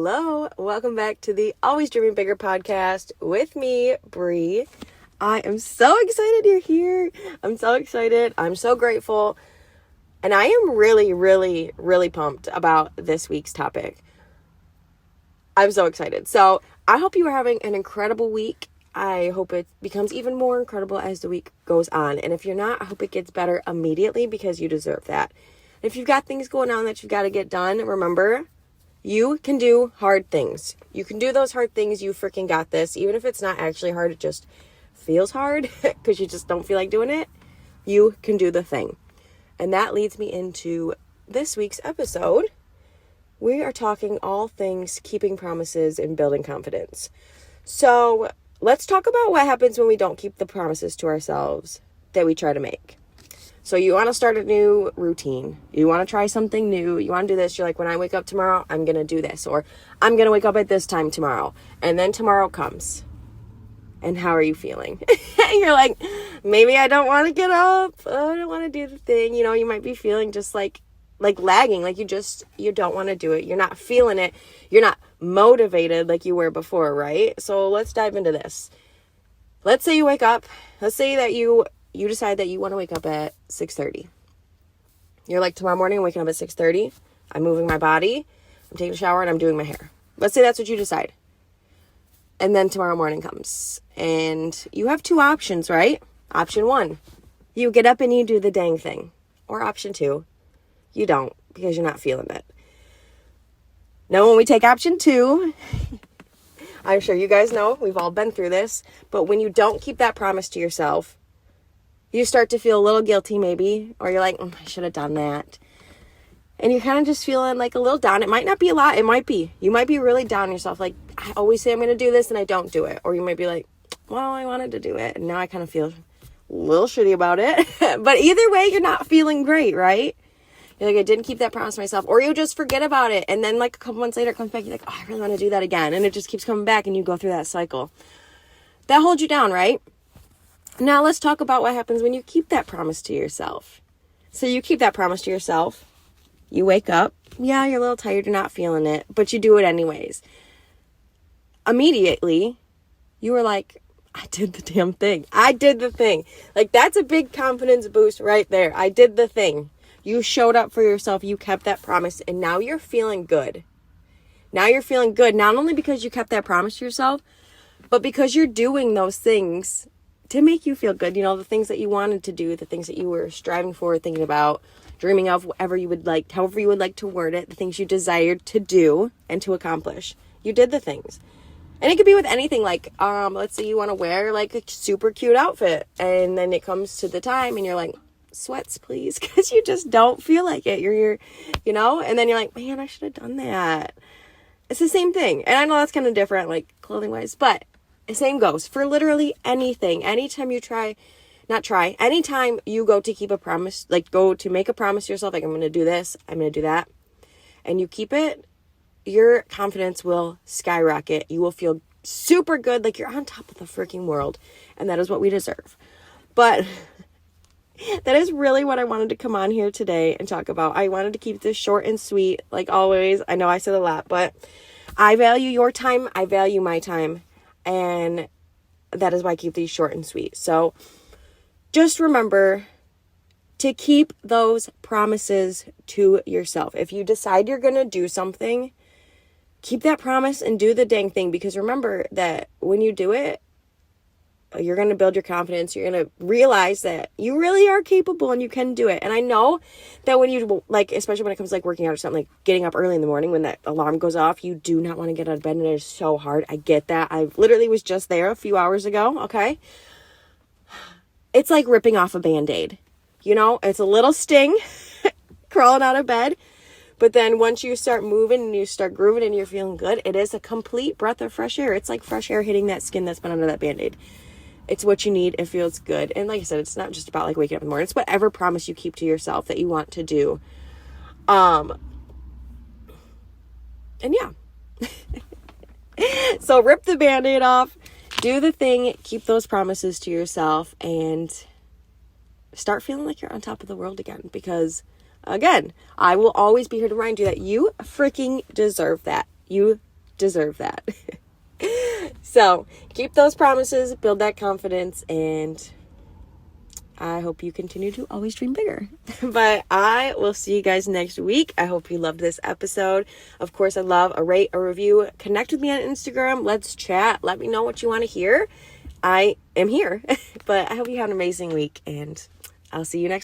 Hello, welcome back to the Always Dreaming Bigger podcast with me, Bree. I am so excited you're here. I'm so excited. I'm so grateful. And I am really pumped about this week's topic. I'm so excited. So I hope you are having an incredible week. I hope it becomes even more incredible as the week goes on. And if you're not, I hope it gets better immediately because you deserve that. If you've got things going on that you've got to get done, remember, you can do hard things. You can do those hard things. You freaking got this. Even if it's not actually hard, it just feels hard because you just don't feel like doing it. You can do the thing. And that leads me into this week's episode. We are talking all things keeping promises and building confidence. So let's talk about what happens when we don't keep the promises to ourselves that we try to make. So you want to start a new routine. You want to try something new. You want to do this. You're like, when I wake up tomorrow, I'm going to do this. Or I'm going to wake up at this time tomorrow. And then tomorrow comes. And how are you feeling? You're like, maybe I don't want to get up. I don't want to do the thing. You know, you might be feeling just like lagging. Like you don't want to do it. You're not feeling it. You're not motivated like you were before, right? So let's dive into this. Let's say you wake up. Let's say that you decide that you want to wake up at 6:30. You're like, tomorrow morning I'm waking up at 6:30. I'm moving my body. I'm taking a shower and I'm doing my hair. Let's say that's what you decide. And then tomorrow morning comes and you have two options, right? Option one, you get up and you do the dang thing. Or option two, you don't because you're not feeling it. Now, when we take option two, I'm sure you guys know we've all been through this, but when you don't keep that promise to yourself, you start to feel a little guilty maybe, or you're like, I should have done that. And you're kind of just feeling like a little down. It might not be a lot. It might be. You might be really down on yourself. Like, I always say I'm going to do this and I don't do it. Or you might be like, well, I wanted to do it. And now I kind of feel a little shitty about it. But either way, you're not feeling great, right? You're like, I didn't keep that promise to myself. Or you just forget about it. And then like a couple months later, it comes back. You're like, I really want to do that again. And it just keeps coming back and you go through that cycle. That holds you down, right? Now let's talk about what happens when you keep that promise to yourself. So you keep that promise to yourself. You wake up. Yeah, you're a little tired. You're not feeling it. But you do it anyways. Immediately, you were like, I did the damn thing. I did the thing. Like, that's a big confidence boost right there. I did the thing. You showed up for yourself. You kept that promise. And now you're feeling good. Now you're feeling good. Not only because you kept that promise to yourself, but because you're doing those things to make you feel good. You know, the things that you wanted to do, the things that you were striving for, thinking about, dreaming of, whatever you would like, however you would like to word it, the things you desired to do and to accomplish. You did the things. And it could be with anything, like, let's say you want to wear like a super cute outfit and then it comes to the time and you're like, sweats please, because you just don't feel like it. You're, you know, and then you're like, man, I should have done that. It's the same thing. And I know that's kind of different, like clothing wise, but the same goes for literally anything. Anytime you anytime you go to keep a promise, like go to make a promise to yourself, like I'm going to do this, I'm going to do that, and you keep it, your confidence will skyrocket. You will feel super good, like you're on top of the freaking world, and that is what we deserve. But that is really what I wanted to come on here today and talk about. I wanted to keep this short and sweet, like always. I know I said a lot, but I value your time. I value my time. And that is why I keep these short and sweet. So just remember to keep those promises to yourself. If you decide you're going to do something, keep that promise and do the dang thing. Because remember that when you do it, you're going to build your confidence. You're going to realize that you really are capable and you can do it. And I know that when you, like, especially when it comes to like working out or something, like getting up early in the morning when that alarm goes off, you do not want to get out of bed and it is so hard. I get that. I literally was just there a few hours ago. Okay. It's like ripping off a Band-Aid. You know, it's a little sting crawling out of bed. But then once you start moving and you start grooving and you're feeling good, it is a complete breath of fresh air. It's like fresh air hitting that skin that's been under that Band-Aid. It's what you need. It feels good. And like I said, it's not just about like waking up in the morning. It's whatever promise you keep to yourself that you want to do. And yeah. So rip the Band-Aid off, do the thing, keep those promises to yourself, and start feeling like you're on top of the world again. Because again, I will always be here to remind you that you freaking deserve that. You deserve that. So keep those promises, build that confidence, and I hope you continue to always dream bigger. But I will see you guys next week. I hope you loved this episode. Of course, I'd love a rate, a review. Connect with me on Instagram. Let's chat. Let me know what you want to hear. I am here. But I hope you have an amazing week, and I'll see you next week.